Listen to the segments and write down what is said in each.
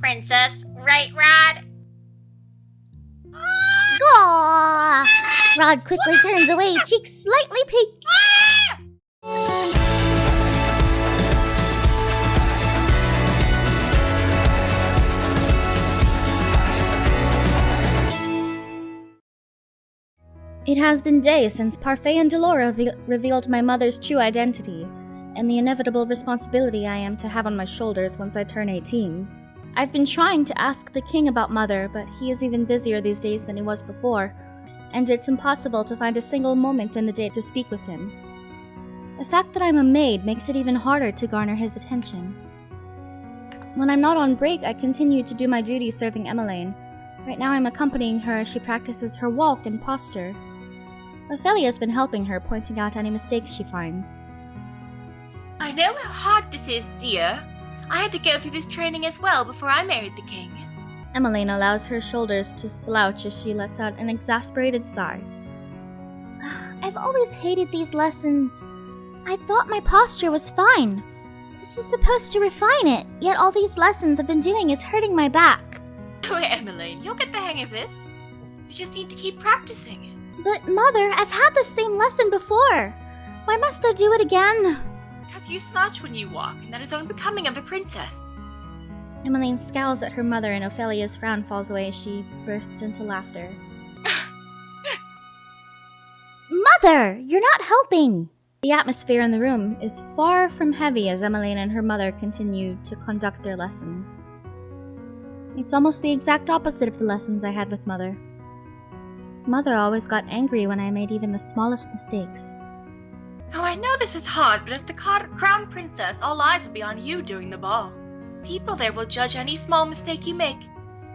princess, right, Rod? Gaw! Rod quickly turns away, cheeks slightly pink. It has been days since Parfait and Delora revealed my mother's true identity, and the inevitable responsibility I am to have on my shoulders once I turn 18. I've been trying to ask the king about Mother, but he is even busier these days than he was before, and it's impossible to find a single moment in the day to speak with him. The fact that I'm a maid makes it even harder to garner his attention. When I'm not on break, I continue to do my duty serving Emmeline. Right now I'm accompanying her as she practices her walk and posture. Ophelia's been helping her, pointing out any mistakes she finds. I know how hard this is, dear. I had to go through this training as well before I married the king. Emmeline allows her shoulders to slouch as she lets out an exasperated sigh. I've always hated these lessons. I thought my posture was fine. This is supposed to refine it, yet all these lessons I've been doing is hurting my back. Oh, Emmeline, you'll get the hang of this. You just need to keep practicing. But, Mother, I've had the same lesson before. Why must I do it again? Because you slouch when you walk, and that is unbecoming of a princess. Emmeline scowls at her mother, and Ophelia's frown falls away as she bursts into laughter. Mother! You're not helping! The atmosphere in the room is far from heavy as Emmeline and her mother continue to conduct their lessons. It's almost the exact opposite of the lessons I had with Mother. Mother always got angry when I made even the smallest mistakes. Oh, I know this is hard, but as the crown princess, all eyes will be on you during the ball. People there will judge any small mistake you make,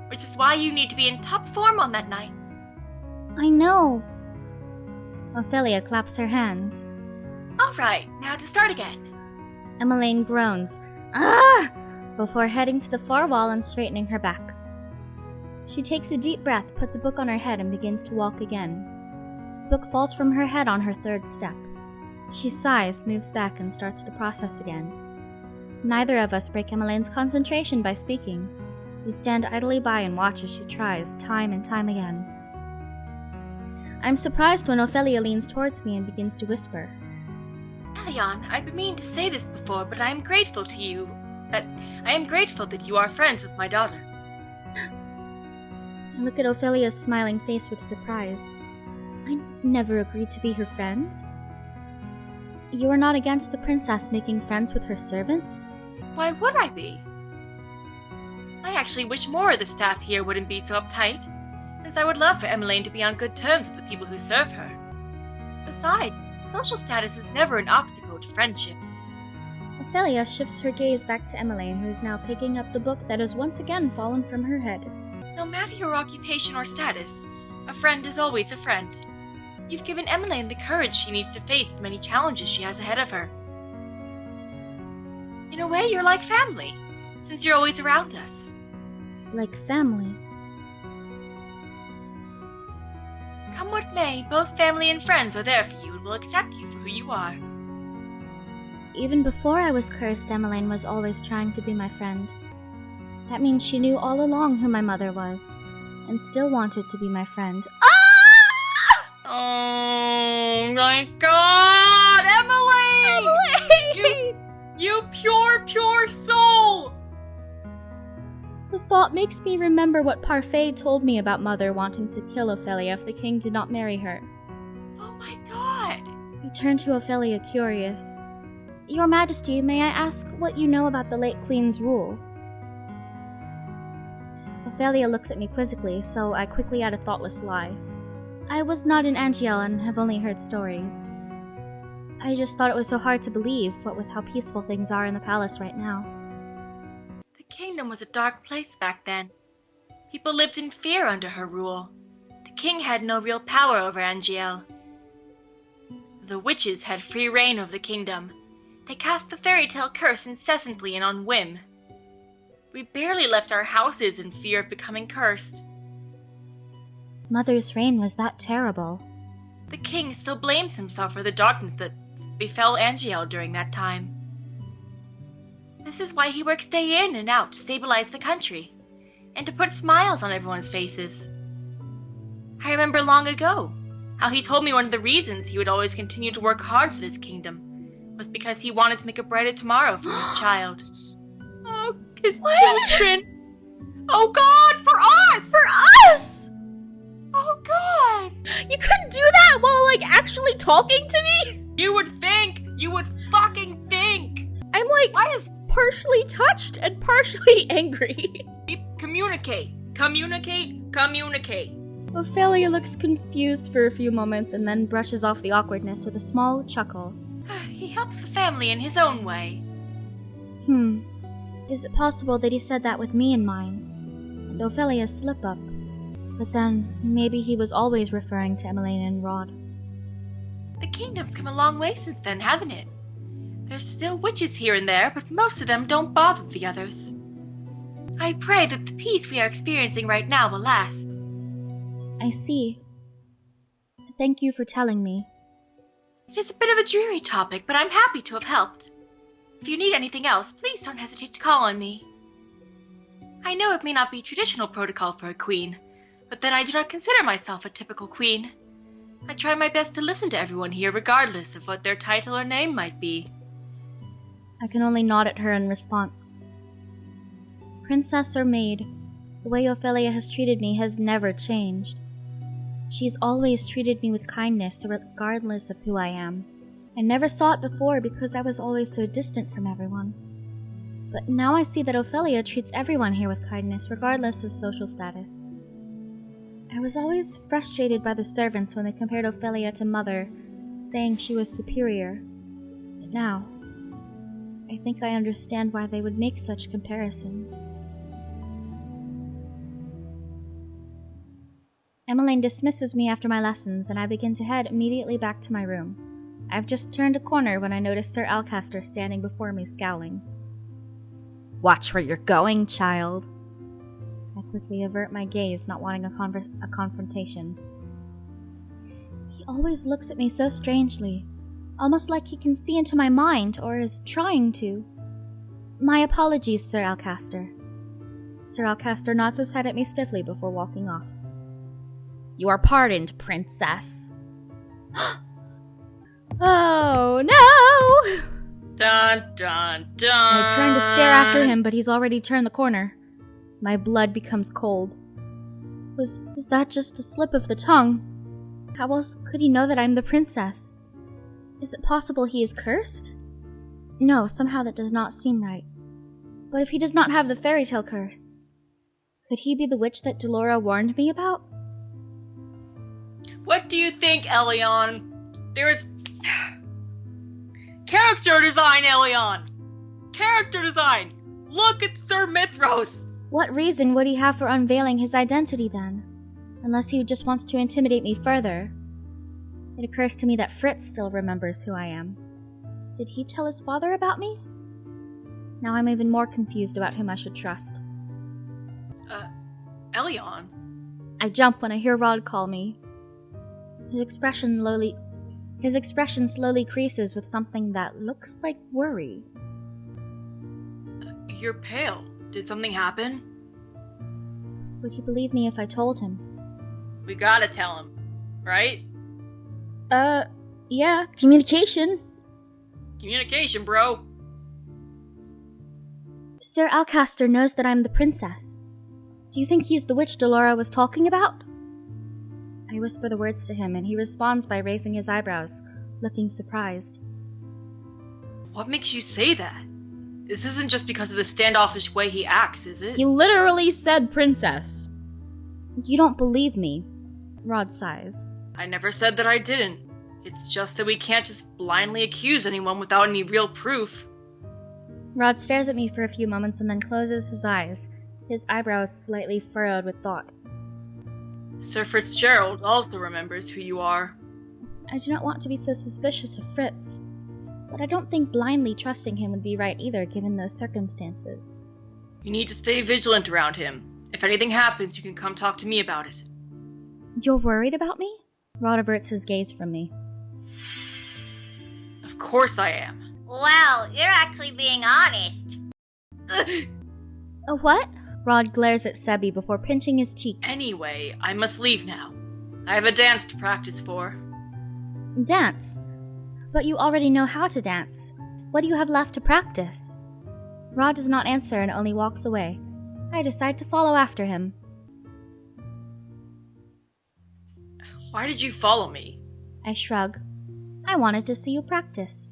which is why you need to be in top form on that night. I know. Ophelia claps her hands. All right, now to start again. Emmeline groans, "Ah!" before heading to the far wall and straightening her back. She takes a deep breath, puts a book on her head, and begins to walk again. The book falls from her head on her third step. She sighs, moves back, and starts the process again. Neither of us break Emmeline's concentration by speaking. We stand idly by and watch as she tries, time and time again. I'm surprised when Ophelia leans towards me and begins to whisper. Elion, I'd been meaning to say this before, but I am grateful to you that you are friends with my daughter. I look at Ophelia's smiling face with surprise. I never agreed to be her friend. You are not against the princess making friends with her servants? Why would I be? I actually wish more of the staff here wouldn't be so uptight, since I would love for Emmeline to be on good terms with the people who serve her. Besides, social status is never an obstacle to friendship. Ophelia shifts her gaze back to Emmeline, who is now picking up the book that has once again fallen from her head. No matter your occupation or status, a friend is always a friend. You've given Emmeline the courage she needs to face the many challenges she has ahead of her. In a way, you're like family, since you're always around us. Like family? Come what may, both family and friends are there for you and will accept you for who you are. Even before I was cursed, Emmeline was always trying to be my friend. That means she knew all along who my mother was, and still wanted to be my friend. Ah! Oh my God, Emmeline! You pure soul! The thought makes me remember what Parfait told me about Mother wanting to kill Ophelia if the king did not marry her. Oh my God! I turn to Ophelia, curious. Your Majesty, may I ask what you know about the late Queen's rule? Ophelia looks at me quizzically, so I quickly add a thoughtless lie. I was not in Angel and have only heard stories. I just thought it was so hard to believe, what with how peaceful things are in the palace right now. The kingdom was a dark place back then. People lived in fear under her rule. The king had no real power over Angel. The witches had free reign over the kingdom. They cast the fairy tale curse incessantly and on whim. We barely left our houses in fear of becoming cursed. Mother's reign was that terrible. The king still blames himself for the darkness that befell Angel during that time. This is why he works day in and out to stabilize the country, and to put smiles on everyone's faces. I remember long ago how he told me one of the reasons he would always continue to work hard for this kingdom was because he wanted to make a brighter tomorrow for his child. Oh, his children! Oh God, for us! For us! Oh God! You couldn't do that while, actually talking to me? You would think! You would fucking think! I'm, Why does partially touched and partially angry. communicate? Communicate! Ophelia looks confused for a few moments and then brushes off the awkwardness with a small chuckle. He helps the family in his own way. Is it possible that he said that with me in mind? And Ophelia's slip-up? But then, maybe he was always referring to Emmeline and Rod. The kingdom's come a long way since then, hasn't it? There's still witches here and there, but most of them don't bother the others. I pray that the peace we are experiencing right now will last. I see. Thank you for telling me. It is a bit of a dreary topic, but I'm happy to have helped. If you need anything else, please don't hesitate to call on me. I know it may not be traditional protocol for a queen, but then I do not consider myself a typical queen. I try my best to listen to everyone here regardless of what their title or name might be. I can only nod at her in response. Princess or maid, the way Ophelia has treated me has never changed. She's always treated me with kindness regardless of who I am. I never saw it before because I was always so distant from everyone. But now I see that Ophelia treats everyone here with kindness regardless of social status. I was always frustrated by the servants when they compared Ophelia to Mother, saying she was superior. But now, I think I understand why they would make such comparisons. Emmeline dismisses me after my lessons, and I begin to head immediately back to my room. I've just turned a corner when I notice Sir Alcaster standing before me, scowling. Watch where you're going, child. I quickly avert my gaze, not wanting a confrontation. He always looks at me so strangely, almost like he can see into my mind, or is trying to. My apologies, Sir Alcaster. Sir Alcaster nods his head at me stiffly before walking off. You are pardoned, princess. Oh, no! Dun, dun, dun! I turn to stare after him, but he's already turned the corner. My blood becomes cold. Was that just a slip of the tongue? How else could he know that I'm the princess? Is it possible he is cursed? No, somehow that does not seem right. But if he does not have the fairy tale curse, could he be the witch that Delora warned me about? What do you think, Elion? There is... Character design, Elion! Character design! Look at Sir Mithros! What reason would he have for unveiling his identity then? Unless he just wants to intimidate me further. It occurs to me that Fritz still remembers who I am. Did he tell his father about me? Now I'm even more confused about whom I should trust. Elion? I jump when I hear Rod call me. His expression slowly creases with something that looks like worry. You're pale. Did something happen? Would he believe me if I told him? We gotta tell him, right? Yeah, communication. Communication, bro. Sir Alcaster knows that I'm the princess. Do you think he's the witch Delora was talking about? I whisper the words to him, and he responds by raising his eyebrows, looking surprised. What makes you say that? This isn't just because of the standoffish way he acts, is it? He literally said princess. You don't believe me. Rod sighs. I never said that I didn't. It's just that we can't just blindly accuse anyone without any real proof. Rod stares at me for a few moments and then closes his eyes, his eyebrows slightly furrowed with thought. Sir Fitzgerald also remembers who you are. I do not want to be so suspicious of Fritz, but I don't think blindly trusting him would be right either, given those circumstances. You need to stay vigilant around him. If anything happens, you can come talk to me about it. You're worried about me? Rod averts his gaze from me. Of course I am. Well, you're actually being honest. What? Rod glares at Sebby before pinching his cheek. Anyway, I must leave now. I have a dance to practice for. Dance? But you already know how to dance. What do you have left to practice? Rod does not answer and only walks away. I decide to follow after him. Why did you follow me? I shrug. I wanted to see you practice.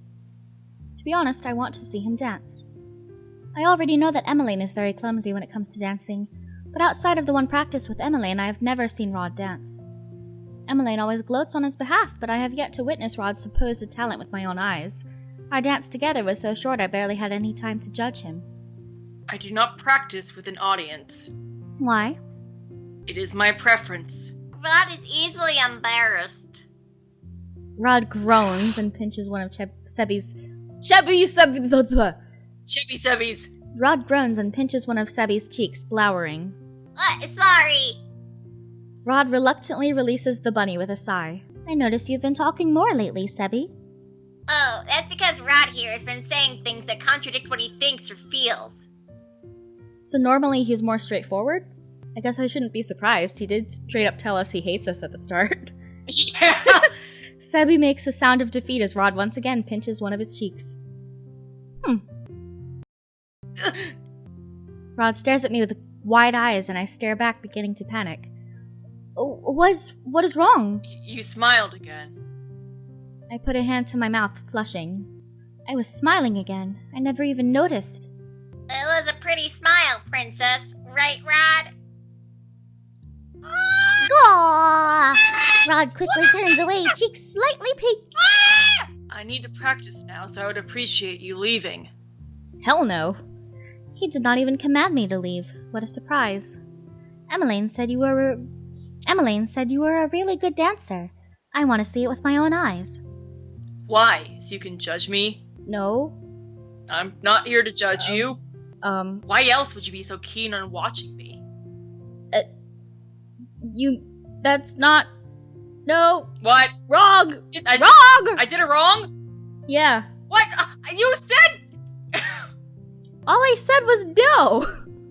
To be honest, I want to see him dance. I already know that Emmeline is very clumsy when it comes to dancing, but outside of the one practice with Emmeline, I have never seen Rod dance. Emmeline always gloats on his behalf, but I have yet to witness Rod's supposed talent with my own eyes. Our dance together was so short I barely had any time to judge him. I do not practice with an audience. Why? It is my preference. Rod is easily embarrassed. Rod groans and pinches one of Sebby's... Chippy Sebbies. Rod groans and pinches one of Sebby's cheeks, glowering. Sorry. Rod reluctantly releases the bunny with a sigh. I notice you've been talking more lately, Sebby. Oh, that's because Rod here has been saying things that contradict what he thinks or feels. So normally he's more straightforward? I guess I shouldn't be surprised. He did straight up tell us he hates us at the start. Yeah. Sebby makes a sound of defeat as Rod once again pinches one of his cheeks. Rod stares at me with wide eyes and I stare back, beginning to panic. What is wrong? You smiled again. I put a hand to my mouth, flushing. I was smiling again. I never even noticed. It was a pretty smile, Princess. Right, Rod? Rod quickly turns away, cheeks slightly pink. I need to practice now, so I would appreciate you leaving. Hell no. He did not even command me to leave. What a surprise. Emmeline said you were a really good dancer. I want to see it with my own eyes. Why? So you can judge me? No. I'm not here to judge you. Why else would you be so keen on watching me? That's not... No. What? Wrong! Wrong! I did it wrong? Yeah. What? You said... All I said was no!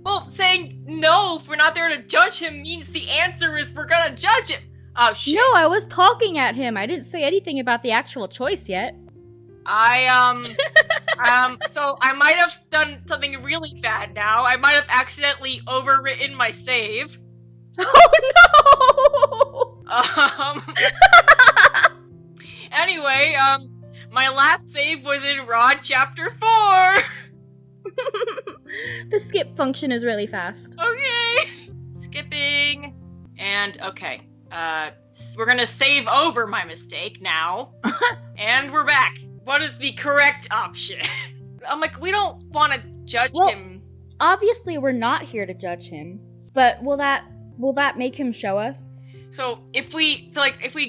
Well, saying no if we're not there to judge him means the answer is we're gonna judge him. Oh, shit. No, I was talking at him. I didn't say anything about the actual choice yet. So I might have done something really bad now. I might have accidentally overwritten my save. Oh no! Anyway, my last save was in Rod Chapter 4. The skip function is really fast. Okay. Skipping. And, okay. We're gonna save over my mistake now. And we're back. What is the correct option? I'm like, we don't want to judge him. Obviously we're not here to judge him. But will that make him show us? So if we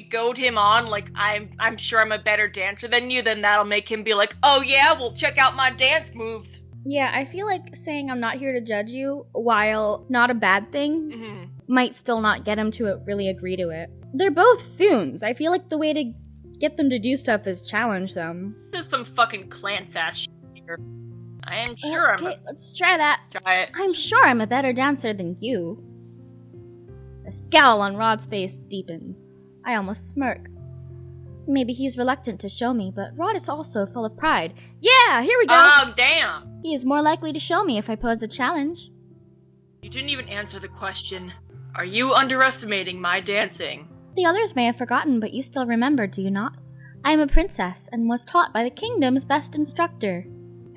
goad him on, like I'm sure I'm a better dancer than you, then that'll make him be like, oh yeah, well check out my dance moves. Yeah, I feel like saying I'm not here to judge you, while not a bad thing, might still not get him to really agree to it. They're both Soons. I feel like the way to get them to do stuff is challenge them. This is some fucking clan ass shit here. I am sure Okay, let's try that. Try it. I'm sure I'm a better dancer than you. The scowl on Rod's face deepens. I almost smirk. Maybe he's reluctant to show me, but Rod is also full of pride. Yeah, here we go! Oh, damn! He is more likely to show me if I pose a challenge. You didn't even answer the question. Are you underestimating my dancing? The others may have forgotten, but you still remember, do you not? I am a princess, and was taught by the kingdom's best instructor.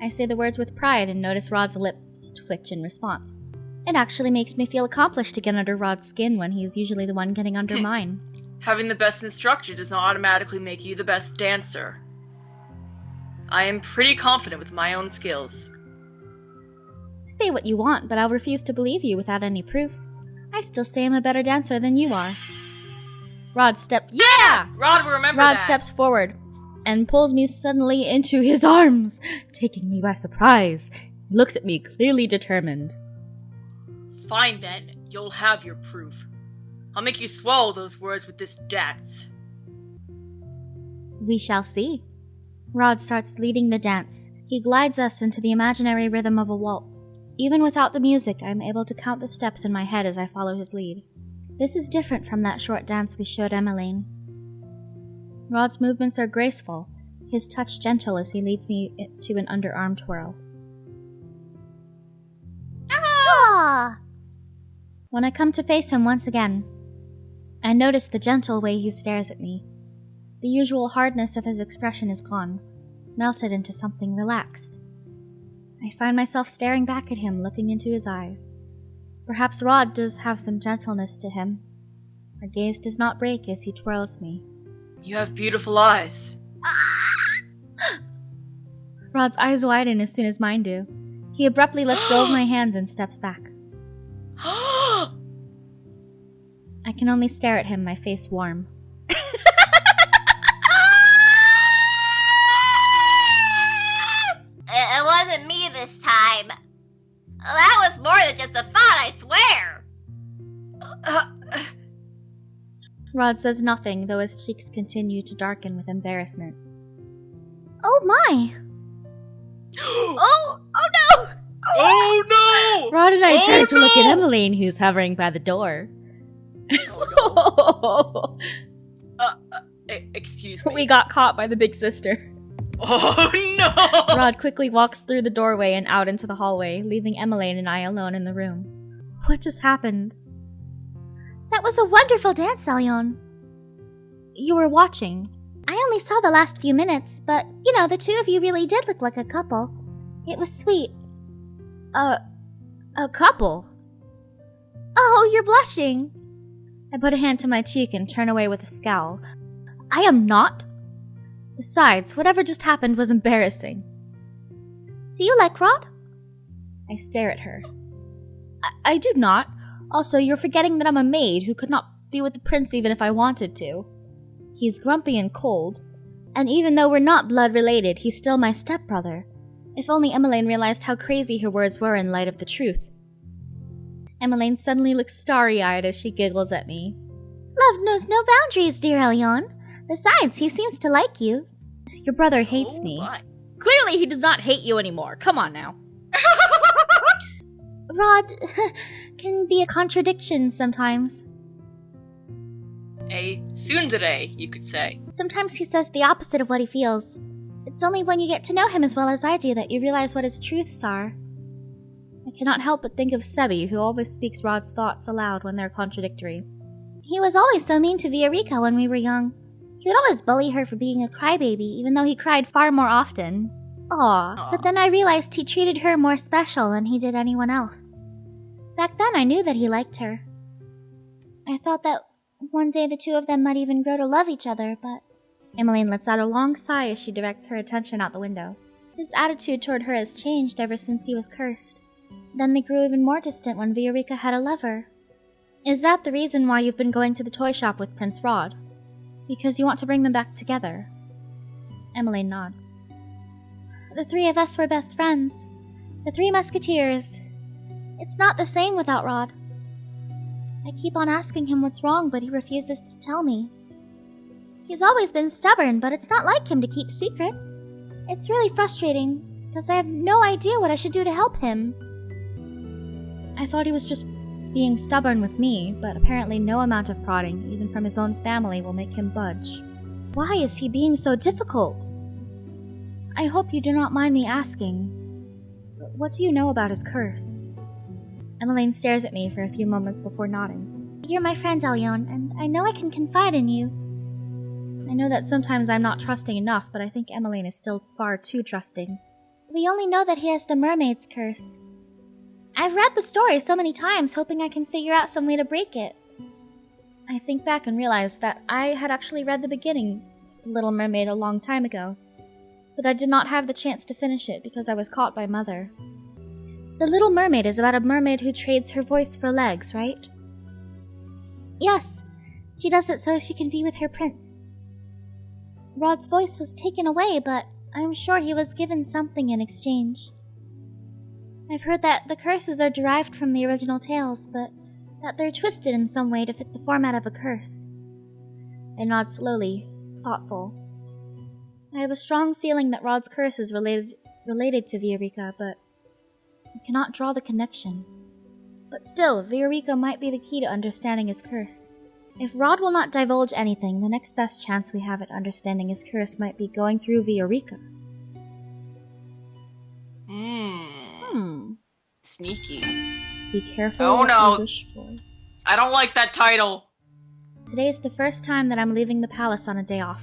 I say the words with pride and notice Rod's lips twitch in response. It actually makes me feel accomplished to get under Rod's skin when he's usually the one getting under mine. Having the best instructor does not automatically make you the best dancer. I am pretty confident with my own skills. Say what you want, but I'll refuse to believe you without any proof. I still say I'm a better dancer than you are. Rod steps forward and pulls me suddenly into his arms, taking me by surprise. He looks at me, clearly determined. Fine then, you'll have your proof. I'll make you swallow those words with this dance. We shall see. Rod starts leading the dance. He glides us into the imaginary rhythm of a waltz. Even without the music, I am able to count the steps in my head as I follow his lead. This is different from that short dance we showed Emmeline. Rod's movements are graceful, his touch gentle as he leads me to an underarm twirl. Ah! When I come to face him once again, I notice the gentle way he stares at me. The usual hardness of his expression is gone, melted into something relaxed. I find myself staring back at him, looking into his eyes. Perhaps Rod does have some gentleness to him. Our gaze does not break as he twirls me. You have beautiful eyes. Rod's eyes widen as soon as mine do. He abruptly lets go of my hands and steps back. I can only stare at him, my face warm. It wasn't me this time. That was more than just a thought, I swear. Rod says nothing, though his cheeks continue to darken with embarrassment. Oh my! Oh no! Oh no! Rod and I turn to look at Emmeline, who's hovering by the door. Oh, excuse me. We got caught by the big sister. Oh no! Rod quickly walks through the doorway and out into the hallway, leaving Emmeline and I alone in the room. What just happened? That was a wonderful dance, Alyon. You were watching. I only saw the last few minutes, but, the two of you really did look like a couple. It was sweet. A couple? Oh, you're blushing. I put a hand to my cheek and turn away with a scowl. I am not. Besides, whatever just happened was embarrassing. Do you like Rod? I stare at her. I do not. Also, you're forgetting that I'm a maid who could not be with the prince even if I wanted to. He's grumpy and cold, and even though we're not blood related, he's still my stepbrother. If only Emmeline realized how crazy her words were in light of the truth. Emmeline suddenly looks starry-eyed as she giggles at me. Love knows no boundaries, dear Alyon. Besides, he seems to like you. Your brother hates me. My. Clearly he does not hate you anymore. Come on now. Rod can be a contradiction sometimes. A tsundere, you could say. Sometimes he says the opposite of what he feels. It's only when you get to know him as well as I do that you realize what his truths are. I cannot help but think of Sebi, who always speaks Rod's thoughts aloud when they're contradictory. He was always so mean to Viorica when we were young. He would always bully her for being a crybaby, even though he cried far more often. Aww. But then I realized he treated her more special than he did anyone else. Back then I knew that he liked her. I thought that one day the two of them might even grow to love each other, but... Emmeline lets out a long sigh as she directs her attention out the window. His attitude toward her has changed ever since he was cursed. Then they grew even more distant when Viorica had a lover. Is that the reason why you've been going to the toy shop with Prince Rod? Because you want to bring them back together? Emmeline nods. The three of us were best friends. The Three Musketeers. It's not the same without Rod. I keep on asking him what's wrong, but he refuses to tell me. He's always been stubborn, but it's not like him to keep secrets. It's really frustrating, because I have no idea what I should do to help him. I thought he was just being stubborn with me, but apparently no amount of prodding, even from his own family, will make him budge. Why is he being so difficult? I hope you do not mind me asking. What do you know about his curse? Emmeline stares at me for a few moments before nodding. You're my friend, Alyon, and I know I can confide in you. I know that sometimes I'm not trusting enough, but I think Emmeline is still far too trusting. We only know that he has the mermaid's curse. I've read the story so many times, hoping I can figure out some way to break it. I think back and realize that I had actually read the beginning of The Little Mermaid a long time ago, but I did not have the chance to finish it because I was caught by Mother. The Little Mermaid is about a mermaid who trades her voice for legs, right? Yes, she does it so she can be with her prince. Rod's voice was taken away, but I'm sure he was given something in exchange. I've heard that the curses are derived from the original tales, but that they're twisted in some way to fit the format of a curse. I nod slowly, thoughtful. I have a strong feeling that Rod's curse is related related to Viorica, but I cannot draw the connection. But still, Viorica might be the key to understanding his curse. If Rod will not divulge anything, the next best chance we have at understanding his curse might be going through Viorica. Sneaky. Be careful Oh what no. you wish for. I don't like that title. Today is the first time that I'm leaving the palace on a day off.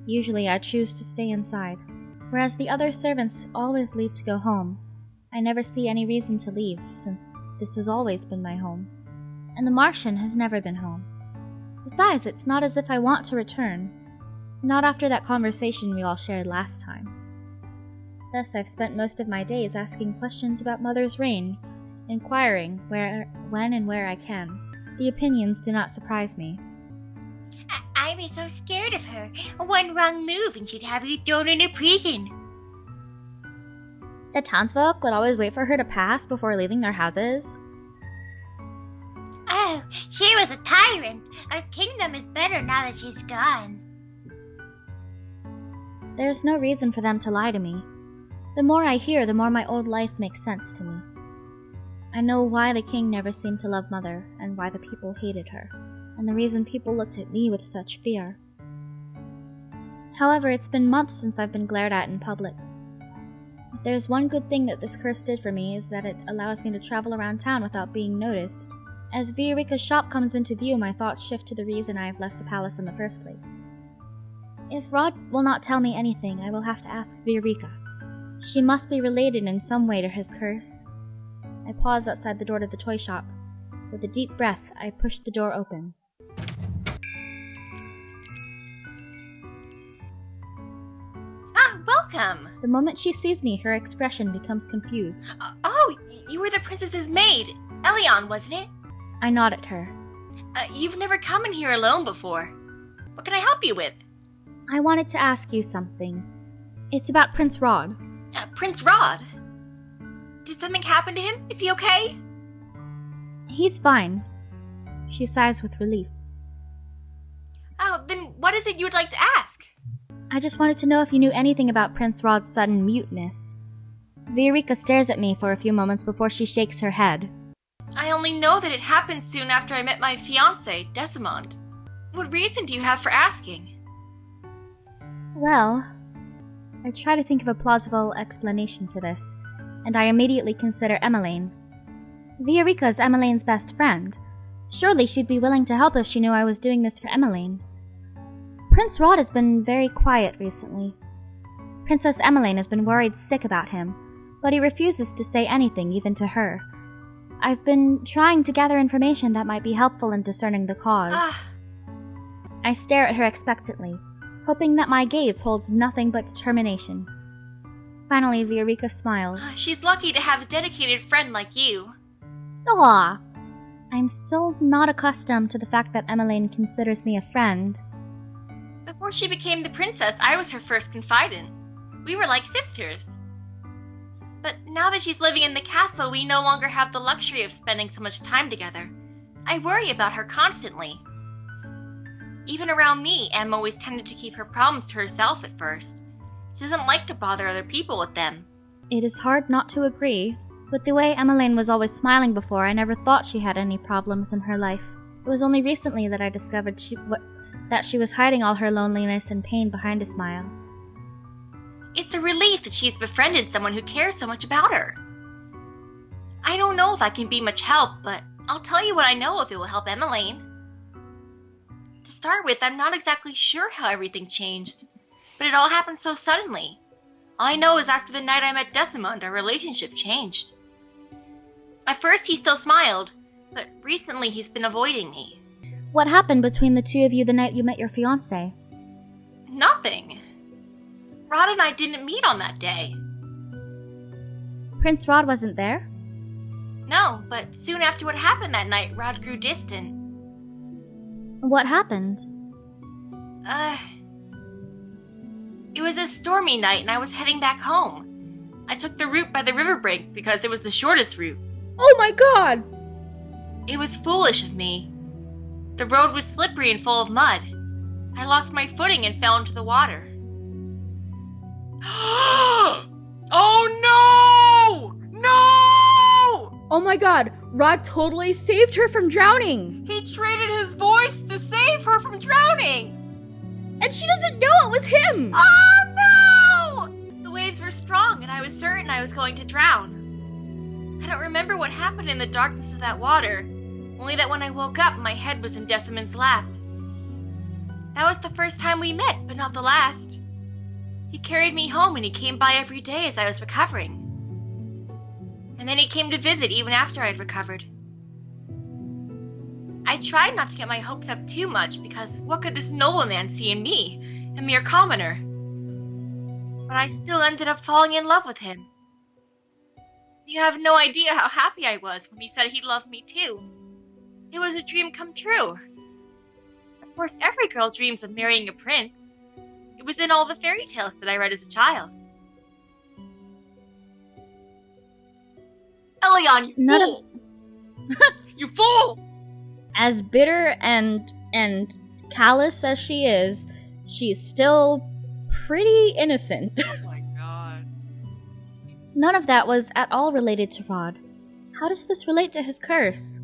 Usually I choose to stay inside, whereas the other servants always leave to go home. I never see any reason to leave, since this has always been my home. And the Martian has never been home. Besides, it's not as if I want to return. Not after that conversation we all shared last time. Thus, I've spent most of my days asking questions about Mother's reign, inquiring when and where I can. The opinions do not surprise me. I was so scared of her. One wrong move and she'd have you thrown in a prison. The townsfolk would always wait for her to pass before leaving their houses. Oh, she was a tyrant. Our kingdom is better now that she's gone. There's no reason for them to lie to me. The more I hear, the more my old life makes sense to me. I know why the king never seemed to love Mother, and why the people hated her, and the reason people looked at me with such fear. However, it's been months since I've been glared at in public. If there's one good thing that this curse did for me is that it allows me to travel around town without being noticed. As Viorica's shop comes into view, my thoughts shift to the reason I have left the palace in the first place. If Rod will not tell me anything, I will have to ask Viorica. She must be related in some way to his curse. I pause outside the door to the toy shop. With a deep breath, I push the door open. Ah, welcome. The moment she sees me, her expression becomes confused. You were the princess's maid. Elion, wasn't it? I nod at her. You've never come in here alone before. What can I help you with? I wanted to ask you something. It's about Prince Rod. Prince Rod? Did something happen to him? Is he okay? He's fine. She sighs with relief. Oh, then what is it you would like to ask? I just wanted to know if you knew anything about Prince Rod's sudden muteness. Viorica stares at me for a few moments before she shakes her head. I only know that it happened soon after I met my fiancé, Desimond. What reason do you have for asking? Well, I try to think of a plausible explanation for this, and I immediately consider Emmeline. Viorica's Emmeline's best friend. Surely she'd be willing to help if she knew I was doing this for Emmeline. Prince Rod has been very quiet recently. Princess Emmeline has been worried sick about him, but he refuses to say anything, even to her. I've been trying to gather information that might be helpful in discerning the cause. I stare at her expectantly, hoping that my gaze holds nothing but determination. Finally, Viorica smiles. She's lucky to have a dedicated friend like you. Aw! I'm still not accustomed to the fact that Emmeline considers me a friend. Before she became the princess, I was her first confidant. We were like sisters. But now that she's living in the castle, we no longer have the luxury of spending so much time together. I worry about her constantly. Even around me, Em always tended to keep her problems to herself at first. She doesn't like to bother other people with them. It is hard not to agree. With the way Emmeline was always smiling before, I never thought she had any problems in her life. It was only recently that I discovered that she was hiding all her loneliness and pain behind a smile. It's a relief that she's befriended someone who cares so much about her. I don't know if I can be much help, but I'll tell you what I know if it will help Emmeline. To start with, I'm not exactly sure how everything changed, but it all happened so suddenly. All I know is after the night I met Desimond, our relationship changed. At first he still smiled, but recently he's been avoiding me. What happened between the two of you the night you met your fiancé? Nothing. Rod and I didn't meet on that day. Prince Rod wasn't there? No, but soon after what happened that night, Rod grew distant. What happened? It was a stormy night and I was heading back home. I took the route by the riverbank because it was the shortest route. Oh my god! It was foolish of me. The road was slippery and full of mud. I lost my footing and fell into the water. Oh no! No! Oh my god, Rod totally saved her from drowning! He traded his voice to save her from drowning! And she doesn't know it was him! Oh no! The waves were strong and I was certain I was going to drown. I don't remember what happened in the darkness of that water, only that when I woke up, my head was in Decimon's lap. That was the first time we met, but not the last. He carried me home and he came by every day as I was recovering. And then he came to visit even after I'd recovered. I tried not to get my hopes up too much because what could this nobleman see in me, a mere commoner? But I still ended up falling in love with him. You have no idea how happy I was when he said he loved me too. It was a dream come true. Of course, every girl dreams of marrying a prince. It was in all the fairy tales that I read as a child. Elion, you fool! You fool! As bitter and callous as she is, she's still pretty innocent. Oh my god. None of that was at all related to Rod. How does this relate to his curse?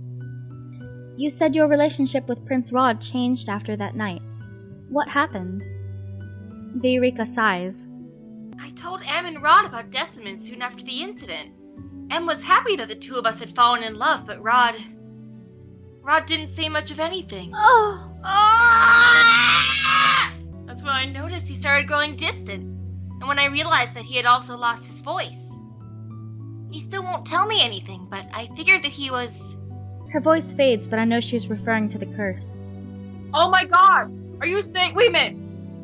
You said your relationship with Prince Rod changed after that night. What happened? Viorica sighs. I told Em and Rod about Decimond soon after the incident. Em was happy that the two of us had fallen in love, but Rod didn't say much of anything. Oh! Ah! That's when I noticed he started growing distant, and when I realized that he had also lost his voice. He still won't tell me anything, but I figured that he was... Her voice fades, but I know she's referring to the curse. Oh my god! Are you saying... Wait a minute!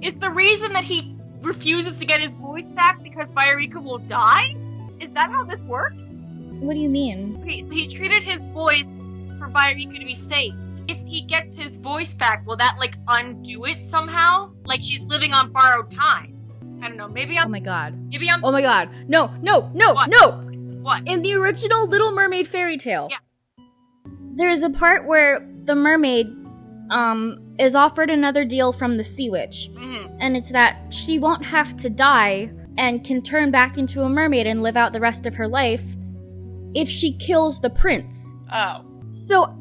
Is the reason that he refuses to get his voice back because Viorica will die? Is that how this works? What do you mean? Okay, so he traded his voice for Viorica to be safe. If he gets his voice back, will that, undo it somehow? Like she's living on borrowed time? I don't know, maybe I'm... Oh my god. Maybe I'm... Oh my god. No! What? No! What? In the original Little Mermaid fairy tale, Yeah. there is a part where the mermaid, is offered another deal from the Sea Witch. Mm-hmm. And it's that she won't have to die and can turn back into a mermaid and live out the rest of her life if she kills the prince. Oh. So,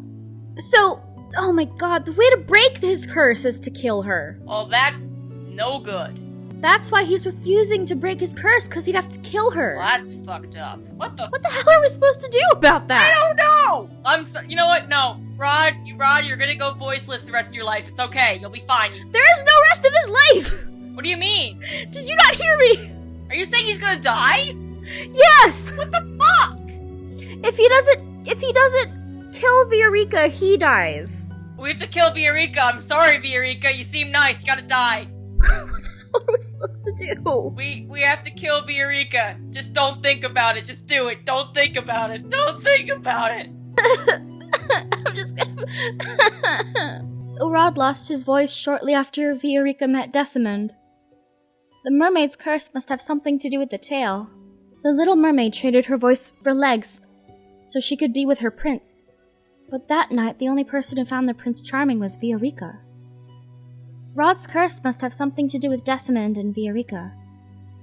oh my god, the way to break his curse is to kill her. Well, that's no good. That's why he's refusing to break his curse, because he'd have to kill her. Well, that's fucked up. What the... What the hell are we supposed to do about that? I don't know! You know what? No. Rod, you're gonna go voiceless the rest of your life. It's okay. You'll be fine. There is no rest of his life! What do you mean? Did you not hear me? Are you saying he's gonna die? Yes! What the fuck? If he doesn't kill Viorica, he dies. We have to kill Viorica. I'm sorry, Viorica. You seem nice. You gotta die. What are we supposed to do? We have to kill Viorica. Just don't think about it. Just do it. Don't think about it. Don't think about it. I'm just gonna... So Rod lost his voice shortly after Viorica met Decimond. The mermaid's curse must have something to do with the tale. The little mermaid traded her voice for legs so she could be with her prince. But that night, the only person who found the prince charming was Viorica. Rod's curse must have something to do with Decimond and Viorica.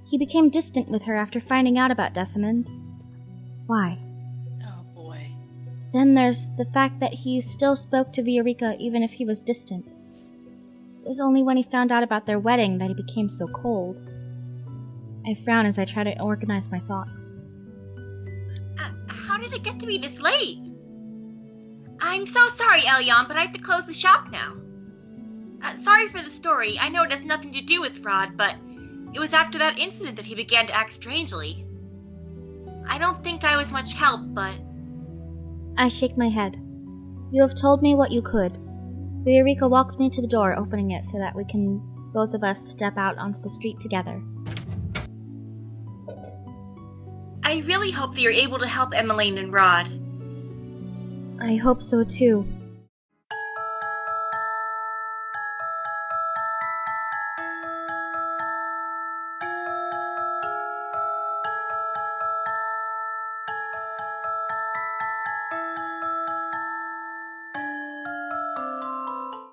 He became distant with her after finding out about Decimond. Why? Oh boy. Then there's the fact that he still spoke to Viorica even if he was distant. It was only when he found out about their wedding that he became so cold. I frown as I try to organize my thoughts. How did it get to be this late? I'm so sorry, Elion, but I have to close the shop now. Sorry for the story. I know it has nothing to do with Rod, but it was after that incident that he began to act strangely. I don't think I was much help, but... I shake my head. You have told me what you could. Viorica walks me to the door, opening it so that we can both of us step out onto the street together. I really hope that you're able to help Emmeline and Rod. I hope so too.